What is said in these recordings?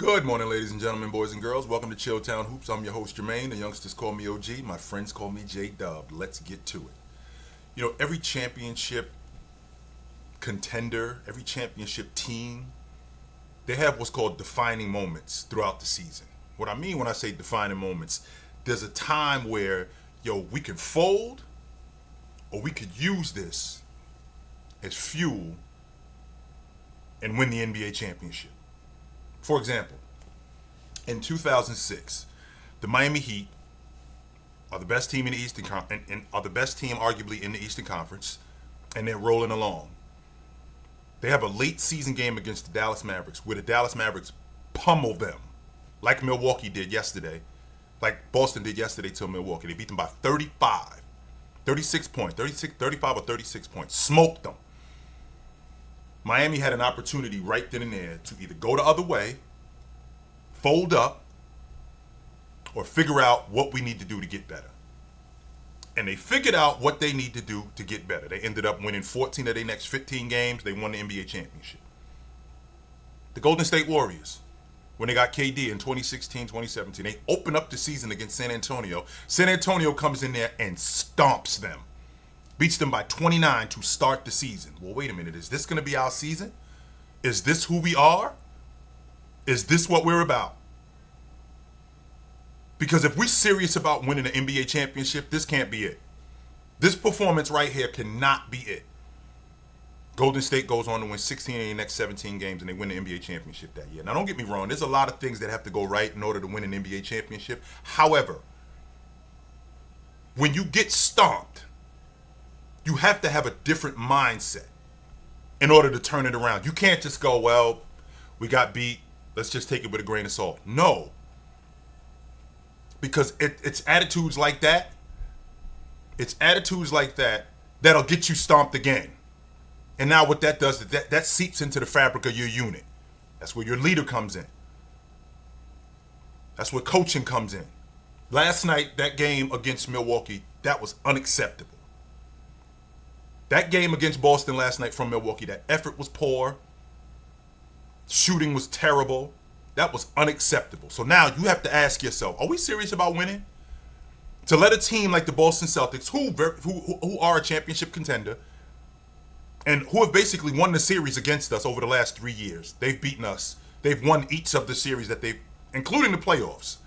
Good morning, ladies and gentlemen, boys and girls. Welcome to Chilltown Hoops. I'm your host, Jermaine. The youngsters call me OG. My friends call me J-Dub. Let's get to it. You know, every championship contender, every championship team, they have what's called defining moments throughout the season. What I mean when I say defining moments, there's a time where, we can fold or we could use this as fuel and win the NBA championship. For example, in 2006, the Miami Heat are the best team in the Eastern and are the best team arguably in the Eastern Conference, and they're rolling along. They have a late season game against the Dallas Mavericks where the Dallas Mavericks pummel them like Milwaukee did yesterday, like Boston did yesterday to Milwaukee. They beat them by 36 points, 35 or 36 points, smoked them. Miami had an opportunity right then and there to either go the other way, fold up, or figure out what we need to do to get better. And they figured out what they need to do to get better. They ended up winning 14 of their next 15 games. They won the NBA championship. The Golden State Warriors, when they got KD in 2016, 2017, they opened up the season against San Antonio. San Antonio comes in there and stomps them. Beats them by 29 to start the season. Well, wait a minute. Is this going to be our season? Is this who we are? Is this what we're about? Because if we're serious about winning the NBA championship, this can't be it. This performance right here cannot be it. Golden State goes on to win 16 of the next 17 games, and they win the NBA championship that year. Now, don't get me wrong. There's a lot of things that have to go right in order to win an NBA championship. However, when you get stomped, you have to have a different mindset in order to turn it around. You can't just go, well, we got beat. Let's just take it with a grain of salt. No. Because it's attitudes like that. It's attitudes like that that'll get you stomped again. And now what that does is that seeps into the fabric of your unit. That's where your leader comes in. That's where coaching comes in. Last night, that game against Milwaukee, that was unacceptable. That game against Boston last night from Milwaukee, that effort was poor. Shooting was terrible. That was unacceptable. So now you have to ask yourself, are we serious about winning? To let a team like the Boston Celtics, who are a championship contender, and who have basically won the series against us over the last 3 years. They've beaten us. They've won each of the series that they've, including the playoffs,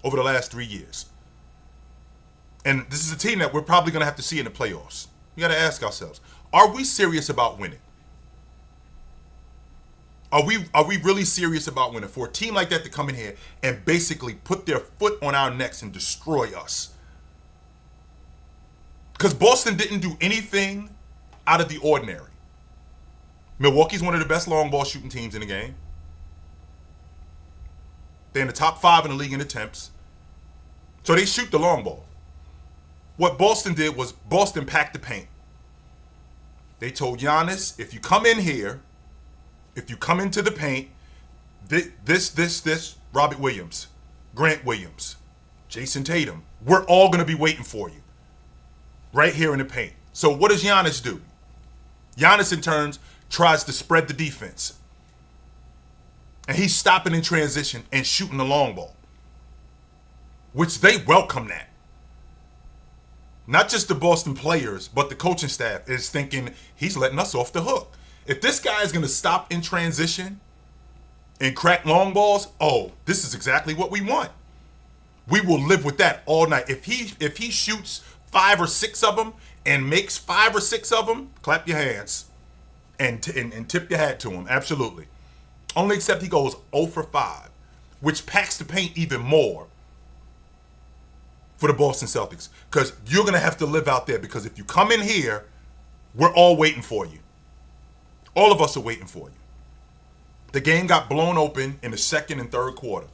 over the last 3 years. And this is a team that we're probably going to have to see in the playoffs. We got to ask ourselves, are we serious about winning? Are we really serious about winning? For a team like that to come in here and basically put their foot on our necks and destroy us. Because Boston didn't do anything out of the ordinary. Milwaukee's one of the best long ball shooting teams in the game. They're in the top 5 in the league in attempts. So they shoot the long ball. What Boston did was Boston packed the paint. They told Giannis, if you come in here, if you come into the paint, this, Robert Williams, Grant Williams, Jason Tatum, we're all going to be waiting for you right here in the paint. So what does Giannis do? Giannis, in turn, tries to spread the defense. And he's stopping in transition and shooting the long ball, which they welcome that. Not just the Boston players, but the coaching staff is thinking he's letting us off the hook. If this guy is going to stop in transition and crack long balls, this is exactly what we want. We will live with that all night. If he shoots 5 or 6 of them and makes 5 or 6 of them, clap your hands and tip your hat to him. Absolutely. Only except he goes 0 for 5, which packs the paint even more for the Boston Celtics. Because you're going to have to live out there, because if you come in here, we're all waiting for you. All of us are waiting for you. The game got blown open in the second and third quarter,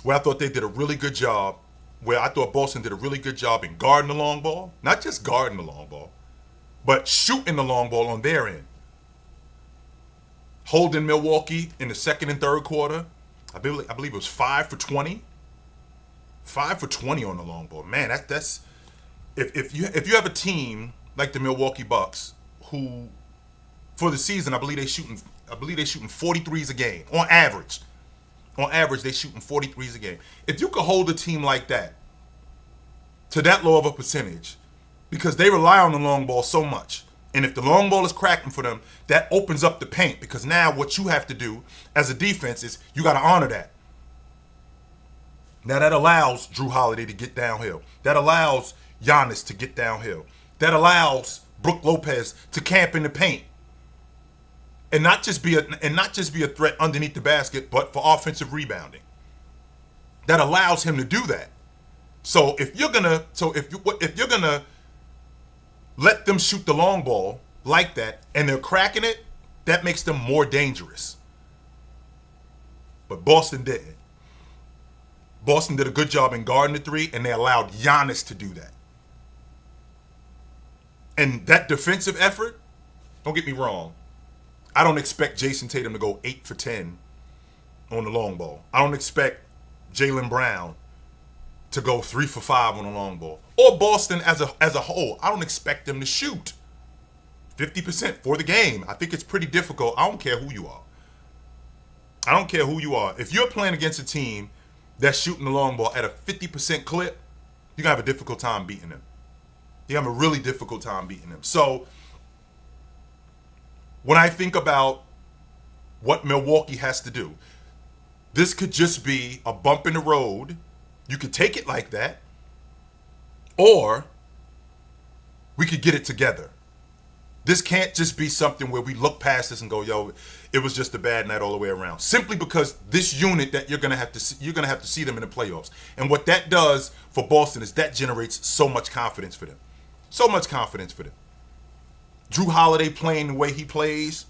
where I thought they did a really good job, where I thought Boston did a really good job in guarding the long ball. Not just guarding the long ball, but shooting the long ball on their end. Holding Milwaukee in the second and third quarter, I believe it was 5 for 20. 5 for 20 on the long ball. Man, that's if you have a team like the Milwaukee Bucks, who for the season I believe they shooting 43s a game on average. On average, they shooting 43s a game. If you could hold a team like that to that low of a percentage, because they rely on the long ball so much, and if the long ball is cracking for them, that opens up the paint, because now what you have to do as a defense is you got to honor that. Now that allows Drew Holiday to get downhill. That allows Giannis to get downhill. That allows Brook Lopez to camp in the paint. And not just be a threat underneath the basket, but for offensive rebounding. That allows him to do that. So if you're gonna let them shoot the long ball like that and they're cracking it, that makes them more dangerous. But Boston didn't. Boston did a good job in guarding the three, and they allowed Giannis to do that. And that defensive effort, don't get me wrong, I don't expect Jason Tatum to go 8 for 10 on the long ball. I don't expect Jaylen Brown to go 3 for 5 on the long ball. Or Boston as a whole. I don't expect them to shoot 50% for the game. I think it's pretty difficult. I don't care who you are. I don't care who you are. If you're playing against a team that's shooting the long ball at a 50% clip, you're going to have a difficult time beating them. You have a really difficult time beating them. So when I think about what Milwaukee has to do, this could just be a bump in the road. You could take it like that, or we could get it together. This can't just be something where we look past this and go, yo, it was just a bad night all the way around. Simply because this unit that you're gonna have to see them in the playoffs. And what that does for Boston is that generates so much confidence for them. So much confidence for them. Drew Holiday playing the way he plays,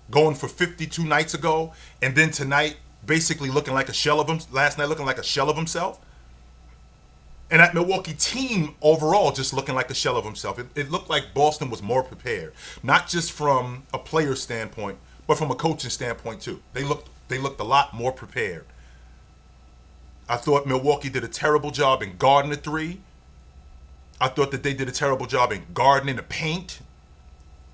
going for 52 nights ago, and then tonight basically looking like a shell of him. Last night looking like a shell of himself. And that Milwaukee team overall just looking like a shell of himself. It looked like Boston was more prepared, not just from a player standpoint, but from a coaching standpoint too. They looked a lot more prepared. I thought Milwaukee did a terrible job in guarding the three. I thought that they did a terrible job in guarding in the paint.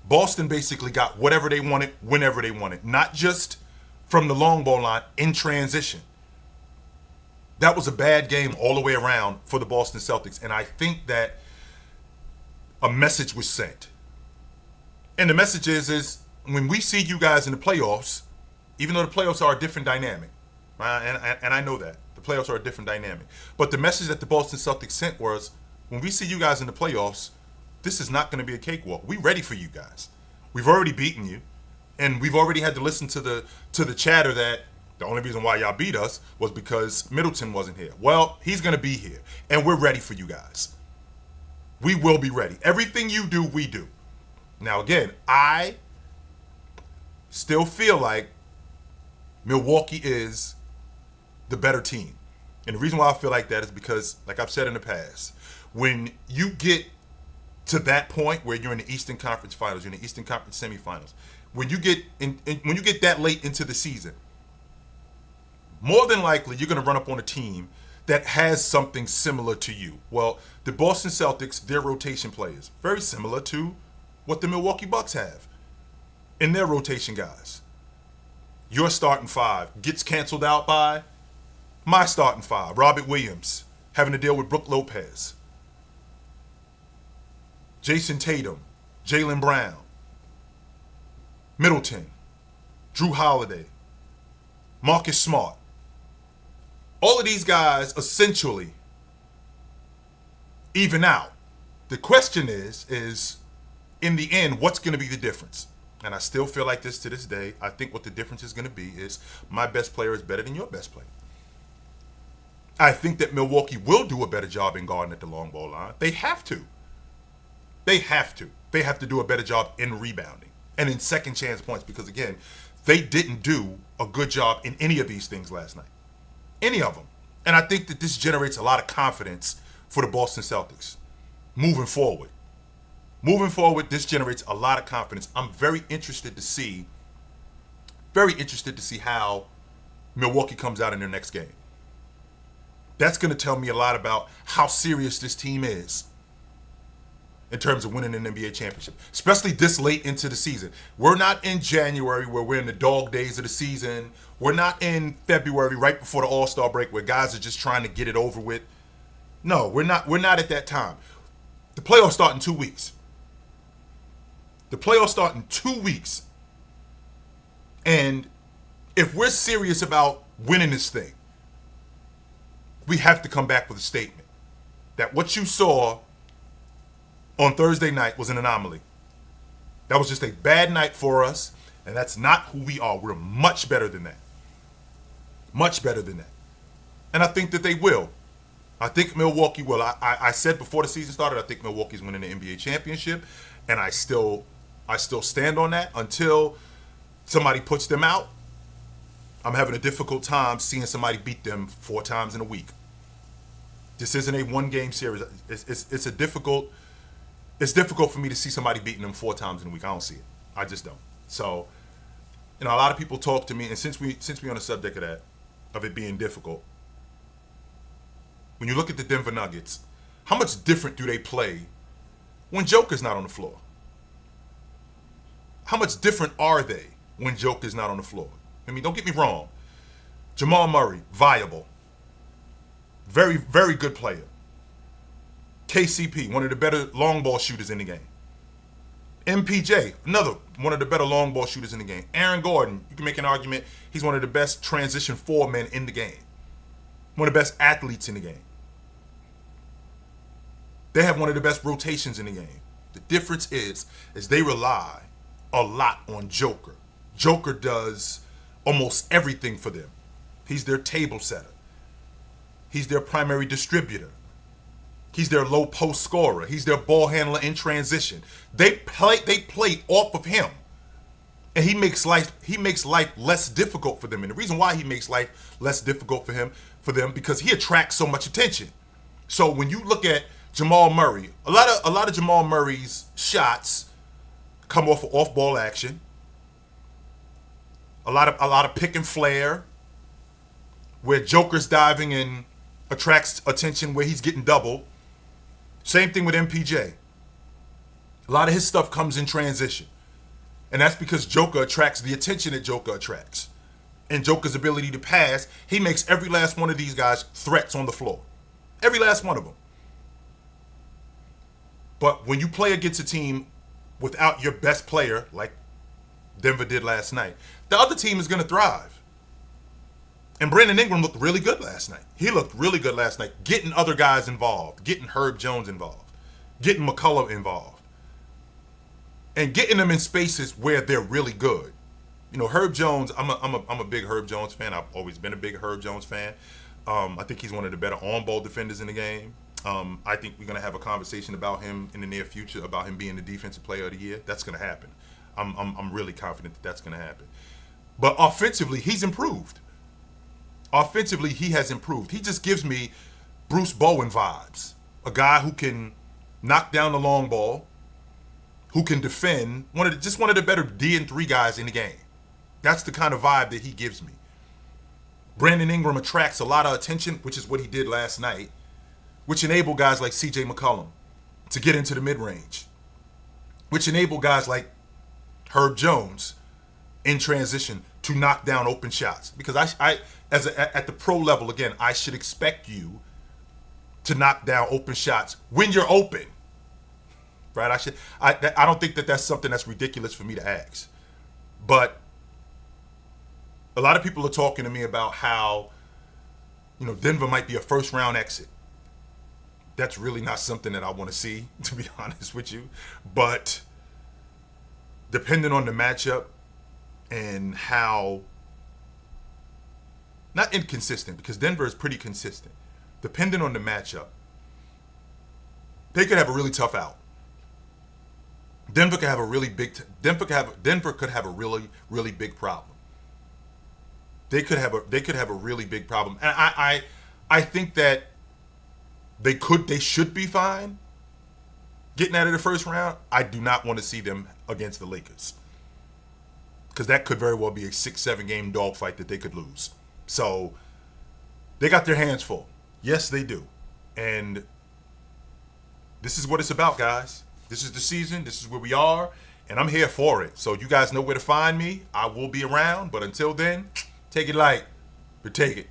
Boston basically got whatever they wanted, whenever they wanted, not just from the long ball line, in transition. That was a bad game all the way around for the Boston Celtics, and I think that a message was sent. And the message is when we see you guys in the playoffs, even though the playoffs are a different dynamic, and I know that, the playoffs are a different dynamic, but the message that the Boston Celtics sent was, when we see you guys in the playoffs, this is not going to be a cakewalk. We ready for you guys. We've already beaten you, and we've already had to listen to the chatter that the only reason why y'all beat us was because Middleton wasn't here. Well, he's going to be here, and we're ready for you guys. We will be ready. Everything you do, we do. Now, again, I still feel like Milwaukee is the better team. And the reason why I feel like that is because, like I've said in the past, when you get to that point where you're in the Eastern Conference Finals, you're in the Eastern Conference Semifinals, when you get when you get that late into the season, more than likely you're going to run up on a team that has something similar to you. Well, the Boston Celtics, their rotation players, very similar to what the Milwaukee Bucks have in their rotation guys. Your starting five gets canceled out by my starting five, Robert Williams, having to deal with Brook Lopez, Jason Tatum, Jaylen Brown, Middleton, Drew Holiday, Marcus Smart. All of these guys essentially even out. The question is in the end, what's going to be the difference? And I still feel like this to this day. I think what the difference is going to be is my best player is better than your best player. I think that Milwaukee will do a better job in guarding at the long ball line. They have to. They have to. They have to do a better job in rebounding and in second chance points, because, again, they didn't do a good job in any of these things last night. Any of them. And I think that this generates a lot of confidence for the Boston Celtics moving forward. Moving forward, this generates a lot of confidence. I'm very interested to see how Milwaukee comes out in their next game. That's going to tell me a lot about how serious this team is. in terms of winning an NBA championship, especially this late into the season. We're not in January where we're in the dog days of the season. We're not in February right before the All-Star break where guys are just trying to get it over with. No, we're not. We're not at that time. The playoffs start in 2 weeks. The playoffs start in 2 weeks. And if we're serious about winning this thing, we have to come back with a statement that what you saw on Thursday night was an anomaly. That was just a bad night for us, and that's not who we are. We're much better than that. Much better than that. And I think that they will. I think Milwaukee will. I said before the season started, I think Milwaukee's winning the NBA championship, and I still stand on that until somebody puts them out. I'm having a difficult time seeing somebody beat them 4 times in a week. This isn't a one-game series. It's difficult for me to see somebody beating them 4 times in a week. I don't see it. I just don't. So, a lot of people talk to me, and since we on the subject of that, of it being difficult, when you look at the Denver Nuggets, how much different do they play when Joker's not on the floor? How much different are they when Joker's not on the floor? I mean, don't get me wrong. Jamal Murray, viable. Very, very good player. KCP, one of the better long ball shooters in the game. MPJ, another one of the better long ball shooters in the game. Aaron Gordon, you can make an argument, he's one of the best transition 4 men in the game. One of the best athletes in the game. They have one of the best rotations in the game. The difference is they rely a lot on Joker. Joker does almost everything for them. He's their table setter. He's their primary distributor. He's their low post scorer. He's their ball handler in transition. They play off of him. And he makes life less difficult for them. And the reason why he makes life less difficult for them because he attracts so much attention. So when you look at Jamal Murray, a lot of Jamal Murray's shots come off of off-ball action. A lot of pick and flare, where Joker's diving and attracts attention, where he's getting doubled. Same thing with MPJ. A lot of his stuff comes in transition. And that's because Joker attracts the attention that Joker attracts. And Joker's ability to pass, he makes every last one of these guys threats on the floor. Every last one of them. But when you play against a team without your best player, like Denver did last night, the other team is going to thrive. And Brandon Ingram looked really good last night. He looked really good last night, getting other guys involved, getting Herb Jones involved, getting McCullough involved, and getting them in spaces where they're really good. Herb Jones, I'm a big Herb Jones fan. I've always been a big Herb Jones fan. I think he's one of the better on-ball defenders in the game. I think we're going to have a conversation about him in the near future, about him being the defensive player of the year. That's going to happen. I'm really confident that that's going to happen. But offensively, he's improved. Offensively, he has improved. He just gives me Bruce Bowen vibes. A guy who can knock down the long ball, who can defend, one of the better D&3 guys in the game. That's the kind of vibe that he gives me. Brandon Ingram attracts a lot of attention, which is what he did last night, which enable guys like CJ McCollum to get into the mid-range, which enable guys like Herb Jones in transition to knock down open shots. Because at the pro level, again, I should expect you to knock down open shots when you're open, right? I don't think that that's something that's ridiculous for me to ask. But a lot of people are talking to me about how, Denver might be a first-round exit. That's really not something that I want to see, to be honest with you. But depending on the matchup and how, not inconsistent, because Denver is pretty consistent. Depending on the matchup, they could have a really tough out. Denver could have a really big problem. They could have a really big problem. And I think that they should be fine getting out of the first round. I do not want to see them against the Lakers, because that could very well be a 6-7 game dogfight that they could lose. So they got their hands full. Yes, they do. And this is what it's about, guys. This is the season. This is where we are, and I'm here for it. So you guys know where to find me. I will be around, but until then, take it light, but take it.